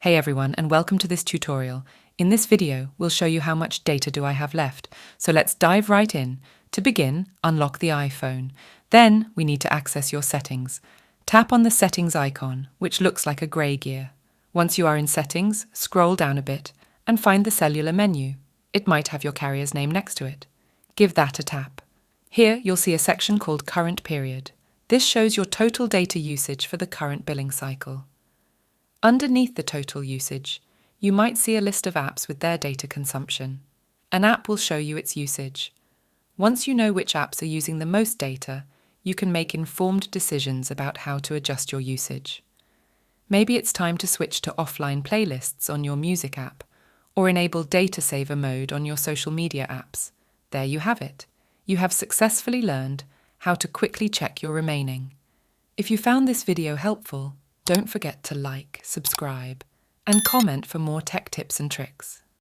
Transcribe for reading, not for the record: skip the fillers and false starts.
Hey everyone, and welcome to this tutorial. In this video, we'll show you how much data do I have left. So let's dive right in. To begin, unlock the iPhone. Then, we need to access your settings. Tap on the settings icon, which looks like a grey gear. Once you are in settings, scroll down a bit and find the cellular menu. It might have your carrier's name next to it. Give that a tap. Here, you'll see a section called Current Period. This shows your total data usage for the current billing cycle. Underneath the total usage, you might see a list of apps with their data consumption. An app will show you its usage. Once you know which apps are using the most data, you can make informed decisions about how to adjust your usage. Maybe it's time to switch to offline playlists on your music app, or enable data saver mode on your social media apps. There you have it. You have successfully learned how to quickly check your remaining. If you found this video helpful, don't forget to like, subscribe, and comment for more tech tips and tricks.